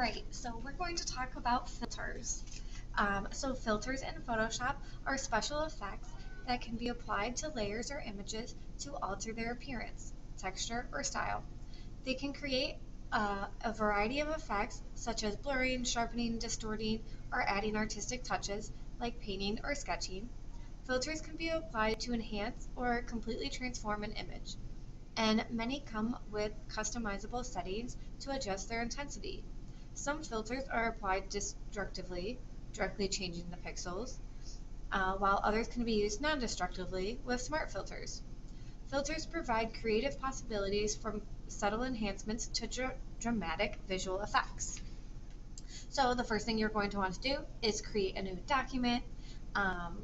Right, so we're going to talk about filters. So filters in Photoshop are special effects that can be applied to layers or images to alter their appearance, texture, or style. They can create a variety of effects such as blurring, sharpening, distorting, or adding artistic touches like painting or sketching. Filters can be applied to enhance or completely transform an image, and many come with customizable settings to adjust their intensity. Some filters are applied destructively, directly changing the pixels, while others can be used non-destructively with smart filters. Filters provide creative possibilities from subtle enhancements to dramatic visual effects. So the first thing you're going to want to do is create a new document. Um,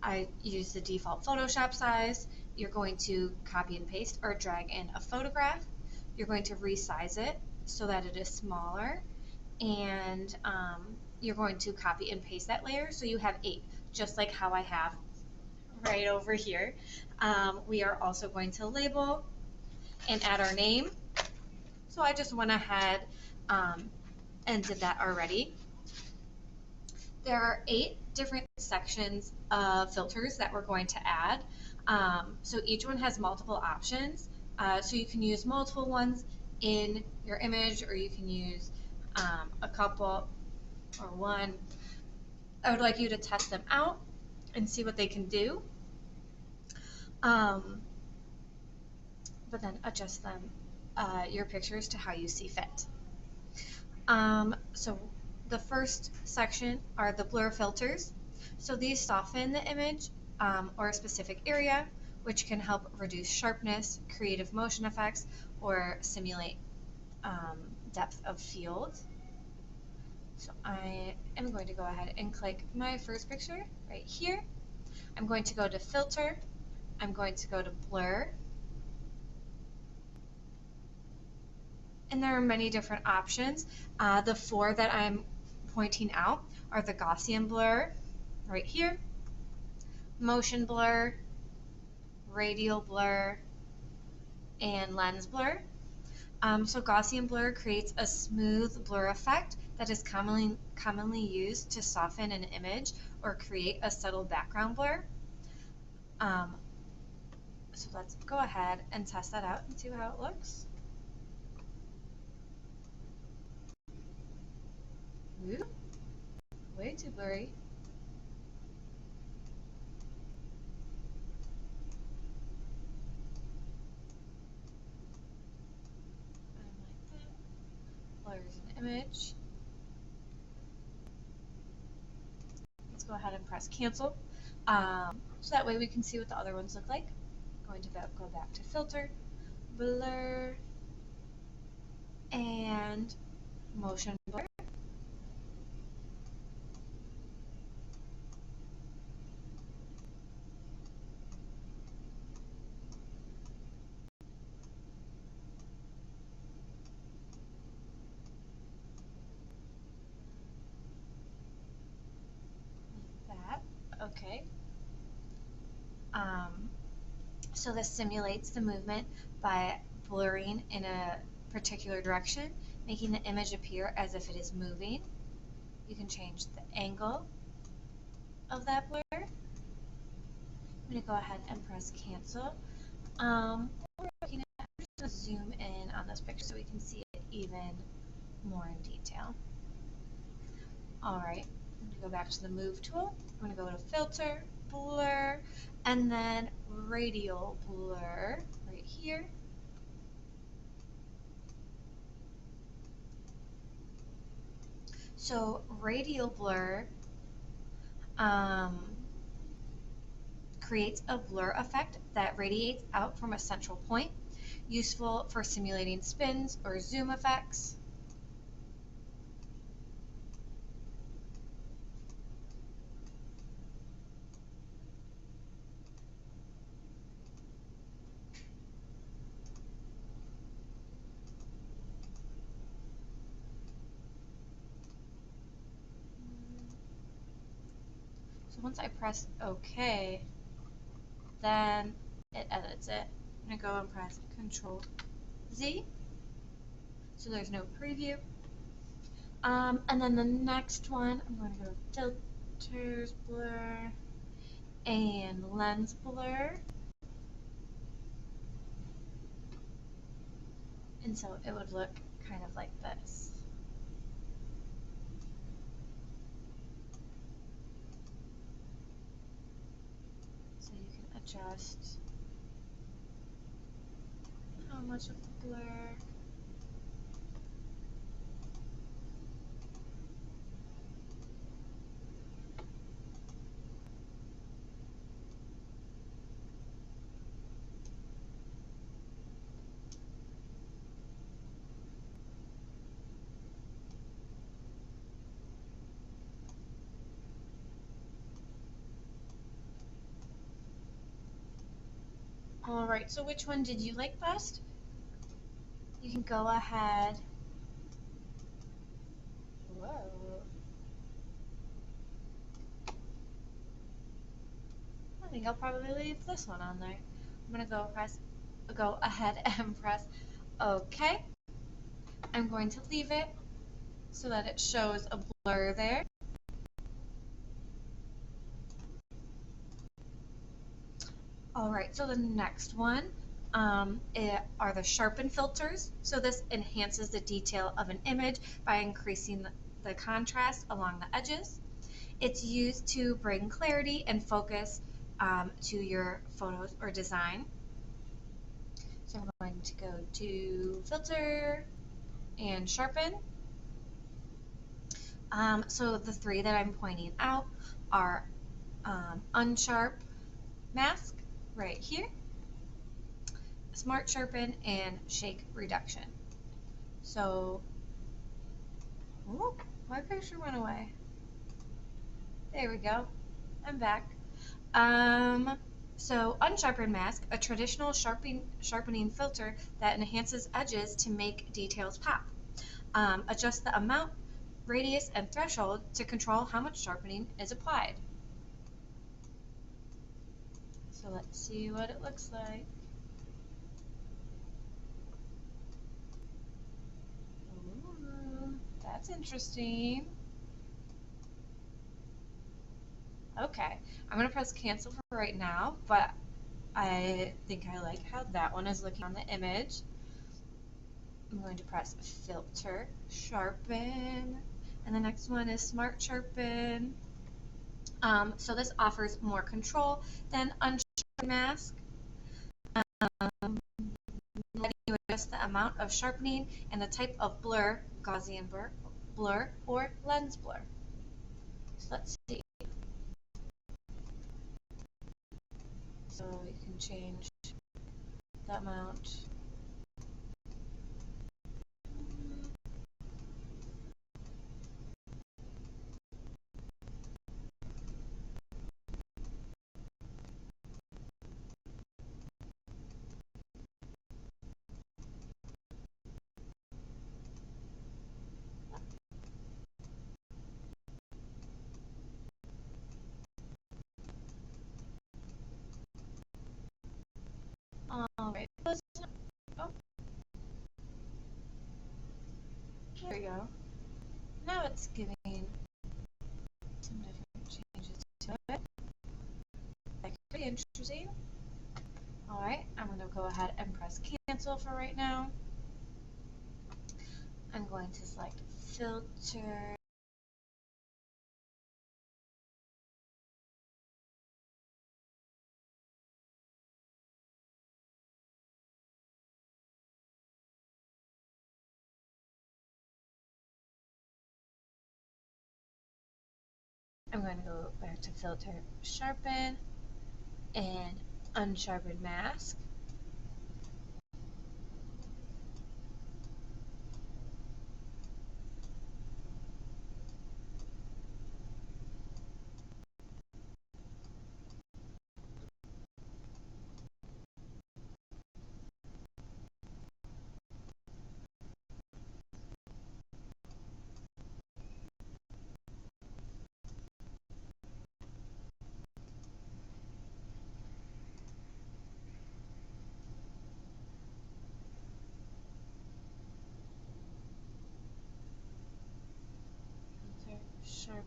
I use the default Photoshop size. You're going to copy and paste or drag in a photograph. You're going to resize it so that it is smaller, and you're going to copy and paste that layer so you have 8, just like how I have right over here. We are also going to label and add our name. So I just went ahead and did that already. There are 8 different sections of filters that we're going to add. So each one has multiple options. So you can use multiple ones in your image, or you can use a couple or one. I would like you to test them out and see what they can do. But then adjust them, your pictures, to how you see fit. So the first section are the blur filters. So these soften the image or a specific area, which can help reduce sharpness, creative motion effects, or simulate depth of field. So I am going to go ahead and click my first picture right here. I'm going to go to filter. I'm going to go to blur. And there are many different options. The 4 that I'm pointing out are the Gaussian blur right here, motion blur, radial blur, and lens blur. So Gaussian blur creates a smooth blur effect that is commonly used to soften an image or create a subtle background blur. So let's go ahead and test that out and see how it looks. Ooh, way too blurry. Blurs an image. Let's go ahead and press cancel. So that way we can see what the other ones look like. I'm going to go back to filter, blur, and motion blur. Like that. Okay. So this simulates the movement by blurring in a particular direction, making the image appear as if it is moving. You can change the angle of that blur. I'm going to go ahead and press cancel. What we're looking at, I'm just going to zoom in on this picture so we can see it even more in detail. Alright, I'm going to go back to the move tool. I'm going to go to filter, blur, and then radial blur right here. So radial blur creates a blur effect that radiates out from a central point, useful for simulating spins or zoom effects. So once I press OK, then it edits it. I'm going to go and press Control Z. So there's no preview. And then the next one, I'm going to go filters, blur, and lens blur. And so it would look kind of like this. So you can adjust how much of the blur. All right, so which one did you like best? You can go ahead. Whoa. I think I'll probably leave this one on there. I'm gonna go ahead and press OK. I'm going to leave it so that it shows a blur there. All right, so the next one are the sharpen filters. So this enhances the detail of an image by increasing the contrast along the edges. It's used to bring clarity and focus to your photos or design. So I'm going to go to filter and sharpen. So the three that I'm pointing out are unsharp mask right here, smart sharpen, and shake reduction. So, my picture went away. There we go. I'm back. So unsharpened mask, a traditional sharpening filter that enhances edges to make details pop. Adjust the amount, radius, and threshold to control how much sharpening is applied. So let's see what it looks like. Ooh, that's interesting. Okay, I'm gonna press cancel for right now, but I think I like how that one is looking on the image. I'm going to press filter, sharpen, and the next one is smart sharpen. So this offers more control than unsharpened mask. Letting you adjust the amount of sharpening and the type of blur, Gaussian blur or lens blur. So let's see. So you can change the amount. Alright, oh, there we go. Now it's giving some different changes to it. That could be interesting. Alright, I'm going to go ahead and press cancel for right now. I'm going to select filter. I'm going to go back to filter, sharpen, and unsharpened mask. sharpen.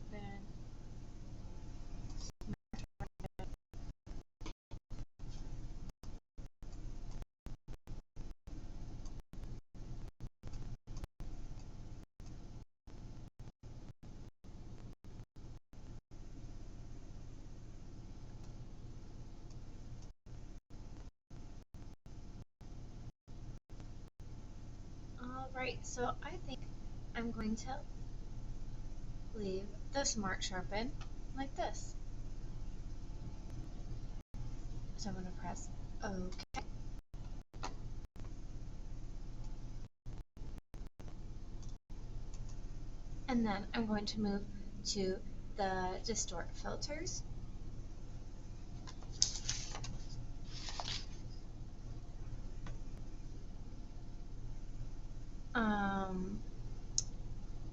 Alright, so I think I'm going to leave the Smart Sharpen like this. So I'm going to press OK. And then I'm going to move to the Distort filters.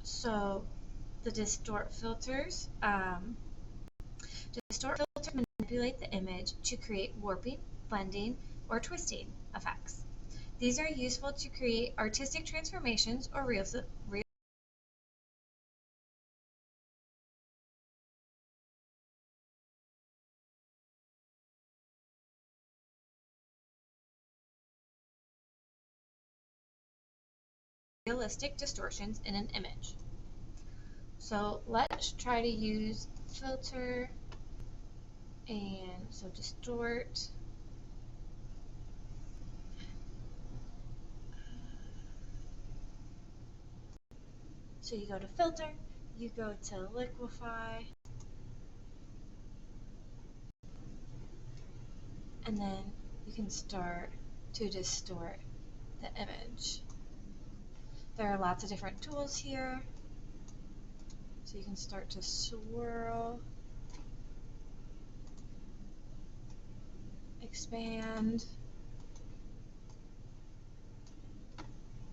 So the Distort filters, manipulate the image to create warping, blending, or twisting effects. These are useful to create artistic transformations or realistic distortions in an image. So let's try to use filter and so distort. So you go to filter, you go to liquify, and then you can start to distort the image. There are lots of different tools here. So you can start to swirl, expand,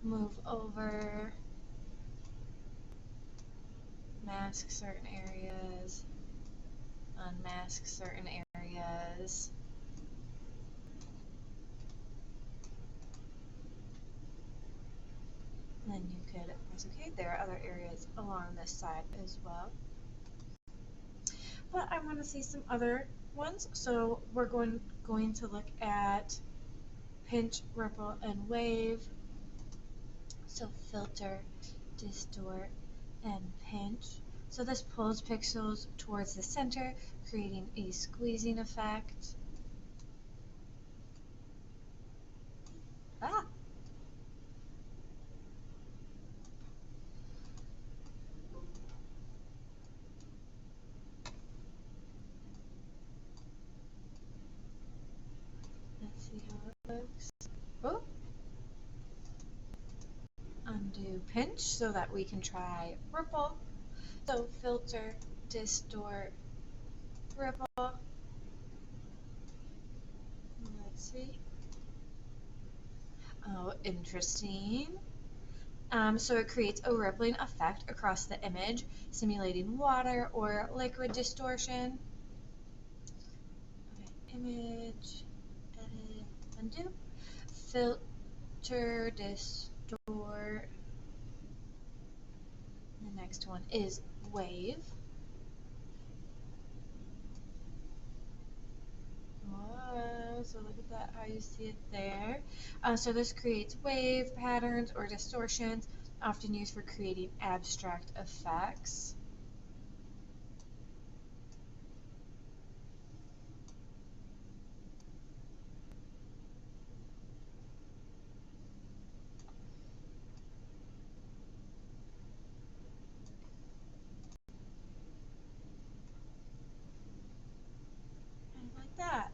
move over, mask certain areas, unmask certain areas. And then you could press OK. There are other areas along this side as well. But I want to see some other ones, so we're going to look at pinch, ripple, and wave. So filter, distort, and pinch. So this pulls pixels towards the center, creating a squeezing effect. Ah! Let's see how it looks. Oh! Undo pinch so that we can try ripple. So filter, distort, ripple. Let's see. Oh, interesting. So it creates a rippling effect across the image, simulating water or liquid distortion. Okay, image, edit, undo. Filter, distort. The next one is wave. Oh, so look at that, how you see it there. So this creates wave patterns or distortions, often used for creating abstract effects. And like that.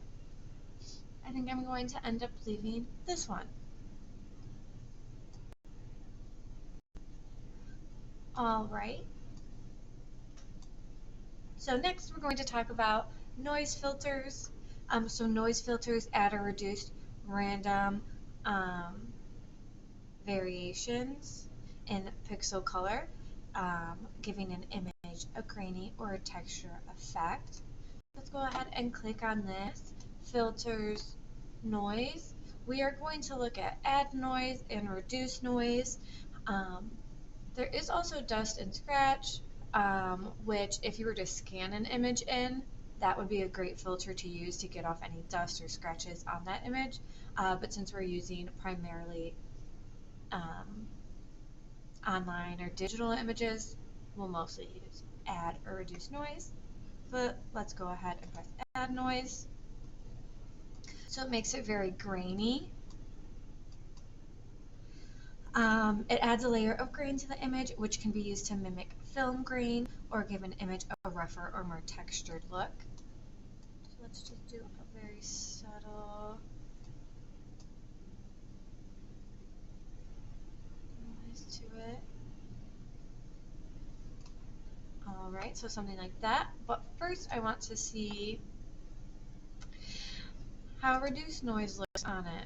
I think I'm going to end up leaving this one. Alright. So next we're going to talk about noise filters. So noise filters add or reduce random variations in pixel color, giving an image a grainy or a texture effect. Let's go ahead and click on this, filters, noise. We are going to look at add noise and reduce noise. There is also dust and scratch. which if you were to scan an image in, that would be a great filter to use to get off any dust or scratches on that image. But since we're using primarily online or digital images, we'll mostly use add or reduce noise. But let's go ahead and press add noise. So it makes it very grainy. It adds a layer of grain to the image, which can be used to mimic film grain or give an image a rougher or more textured look. So let's just do a very subtle noise to it. Alright, so something like that. But first I want to see how reduced noise looks on it.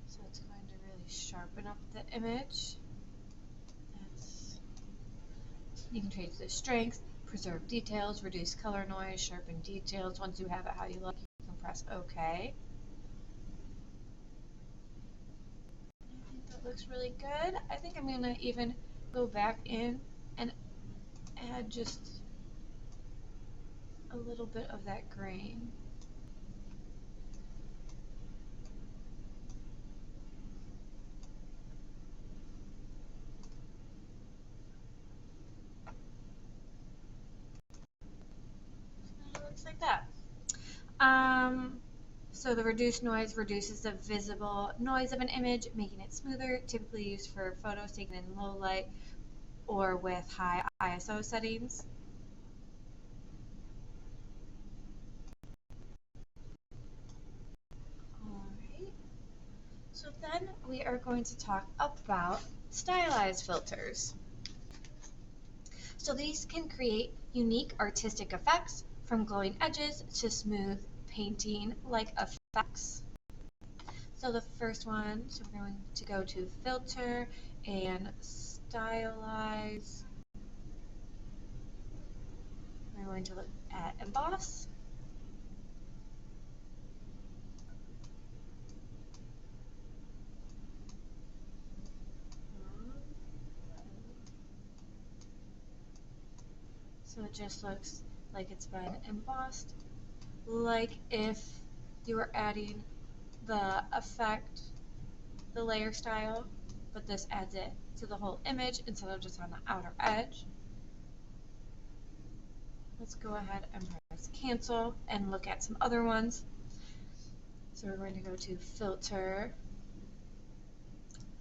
So it's going to really sharpen up the image. You can change the strength, preserve details, reduce color noise, sharpen details. Once you have it how you like, you can press OK. I think that looks really good. I think I'm going to even go back in and add just a little bit of that grain. It looks like that. So the reduced noise reduces the visible noise of an image, making it smoother, typically used for photos taken in low light or with high ISO settings. Alright, so then we are going to talk about stylized filters. So these can create unique artistic effects, from glowing edges to smooth painting-like effects. So the first one, so we're going to go to filter and stylize. We're going to look at emboss. So it just looks like it's been embossed, like if you were adding the effect, the layer style, but this adds it to the whole image instead of just on the outer edge. Let's go ahead and press cancel and look at some other ones. So we're going to go to filter,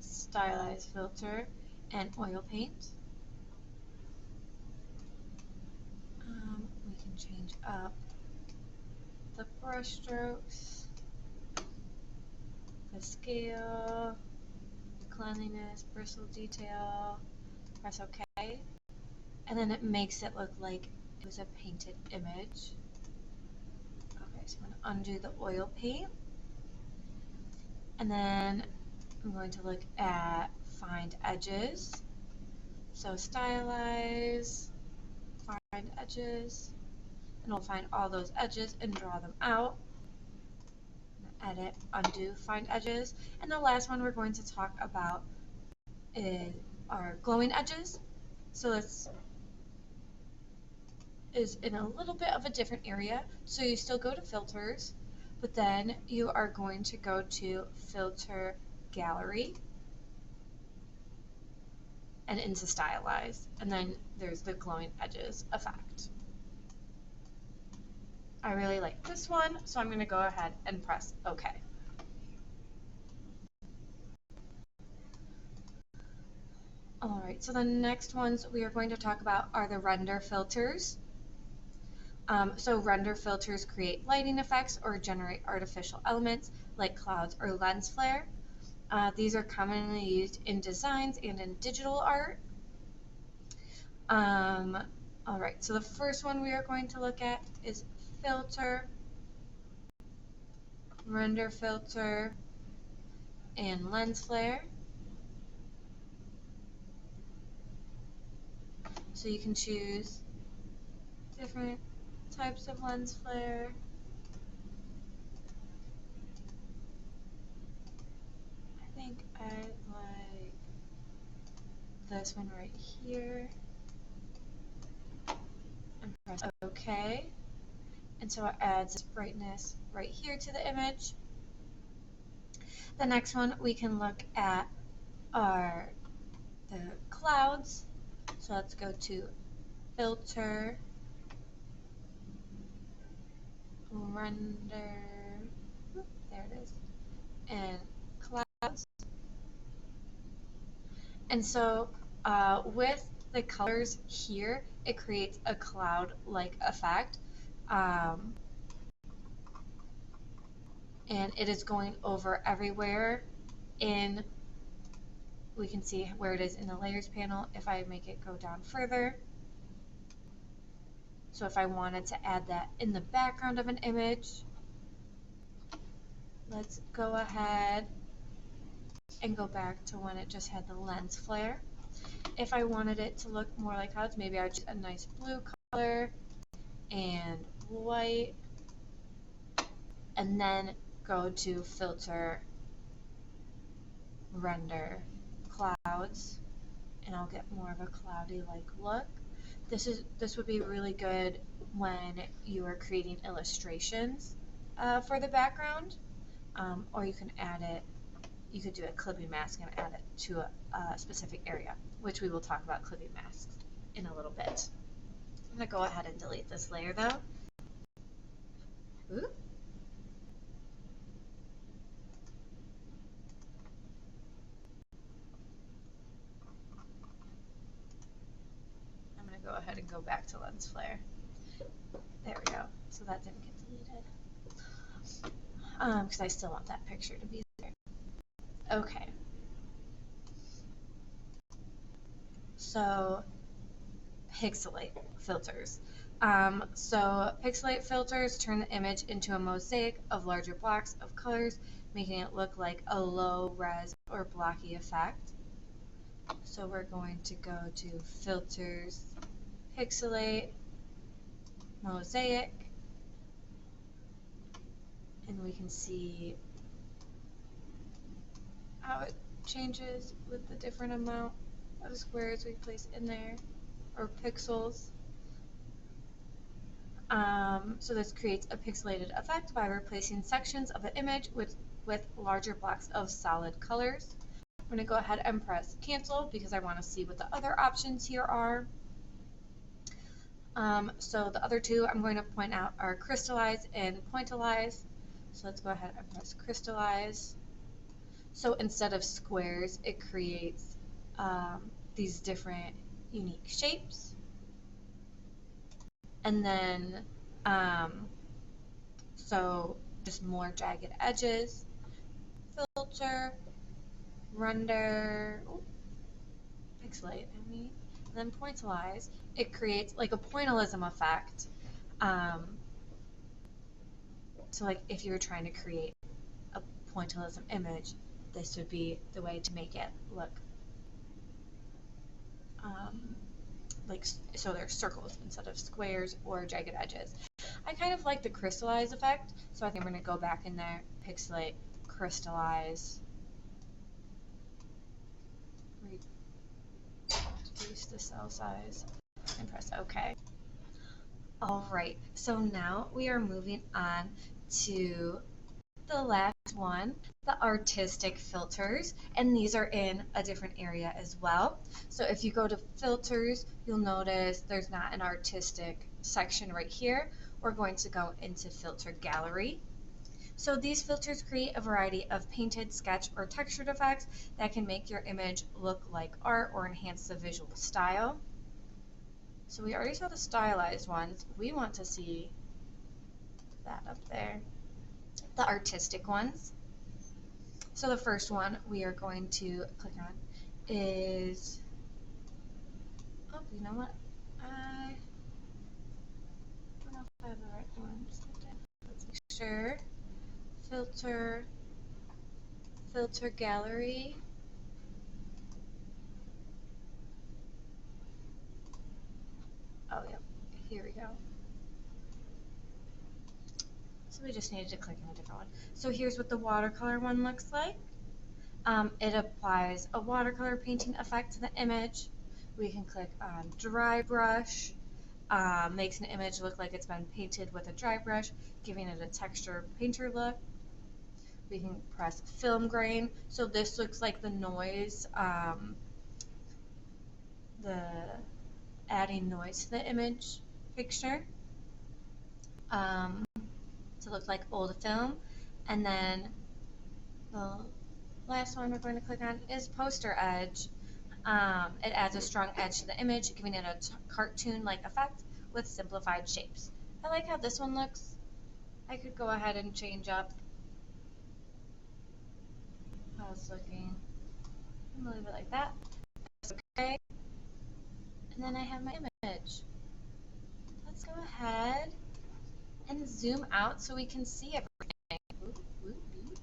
stylize filter, and oil paint. We can change up the brush strokes, the scale, cleanliness, bristle detail, press OK, and then it makes it look like it was a painted image. Okay, so I'm going to undo the oil paint, and then I'm going to look at find edges. So stylize, find edges, and we'll find all those edges and draw them out. Edit, undo, find edges. And the last one we're going to talk about are glowing edges. So this is in a little bit of a different area. So you still go to filters, but then you are going to go to filter gallery and into stylize. And then there's the glowing edges effect. I really like this one, so I'm going to go ahead and press OK. Alright, so the next ones we are going to talk about are the render filters. So render filters create lighting effects or generate artificial elements like clouds or lens flare. These are commonly used in designs and in digital art. Alright, so the first one we are going to look at is filter, render filter, and lens flare. So you can choose different types of lens flare. I think I like this one right here. And press OK. And so it adds brightness right here to the image. The next one, we can look at the clouds. So let's go to Filter, Render, there it is, and Clouds. And so with the colors here, it creates a cloud-like effect. And it is going over everywhere we can see where it is in the layers panel if I make it go down further. So if I wanted to add that in the background of an image, let's go ahead and go back to when it just had the lens flare. If I wanted it to look more like clouds, maybe I would choose a nice blue color and white, and then go to Filter, Render, Clouds, and I'll get more of a cloudy-like look. This would be really good when you are creating illustrations for the background, or you can add it. You could do a clipping mask and add it to a specific area, which we will talk about clipping masks in a little bit. I'm gonna go ahead and delete this layer though. Ooh. I'm gonna go ahead and go back to lens flare. There we go. So that didn't get deleted. Because I still want that picture to be there. Okay. So pixelate filters. So pixelate filters turn the image into a mosaic of larger blocks of colors, making it look like a low res or blocky effect. So we're going to go to Filters, Pixelate, Mosaic, and we can see how it changes with the different amount of squares we place in there, or pixels. So this creates a pixelated effect by replacing sections of the image with larger blocks of solid colors. I'm going to go ahead and press cancel because I want to see what the other options here are. So the other two I'm going to point out are crystallize and pointillize. So let's go ahead and press crystallize. So instead of squares, it creates these different unique shapes. And then, so just more jagged edges. Filter, render, pixelate, and then pointillize. It creates like a pointillism effect. So like if you were trying to create a pointillism image, this would be the way to make it look like, so there's circles instead of squares or jagged edges. I kind of like the crystallize effect, so I think I'm going to go back in there, pixelate, crystallize, reduce the cell size, and press OK. Alright, so now we are moving on to the last one, the artistic filters, and these are in a different area as well. So if you go to filters, you'll notice there's not an artistic section right here. We're going to go into filter gallery. So these filters create a variety of painted, sketch, or textured effects that can make your image look like art or enhance the visual style. So we already saw the stylized ones. We want to see that up there. The artistic ones. So the first one we are going to click on is, oh, you know what? I don't know if I have the right one. Let's make sure. Filter, filter gallery. yeah, here we go. So we just needed to click on a different one. So here's what the watercolor one looks like. It applies a watercolor painting effect to the image. We can click on dry brush, makes an image look like it's been painted with a dry brush, giving it a texture painter look. We can press film grain. So this looks like the noise, the adding noise to the image picture. To look like old film. And then the last one we're going to click on is poster edge. It adds a strong edge to the image, giving it a cartoon-like effect with simplified shapes. I like how this one looks. I could go ahead and change up how it's looking. I'm gonna leave it like that. Okay. And then I have my image. Let's go ahead and zoom out so we can see everything. Ooh, ooh, ooh.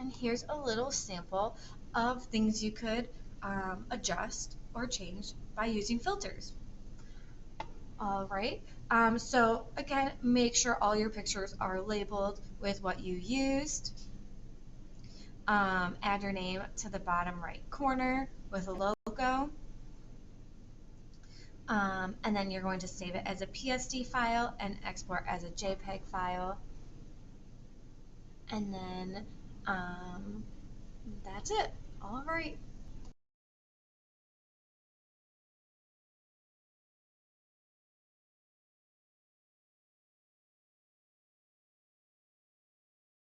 And here's a little sample of things you could adjust or change by using filters. All right, so again, make sure all your pictures are labeled with what you used. Add your name to the bottom right corner with a logo. And then you're going to save it as a PSD file and export as a JPEG file. And then that's it. All right.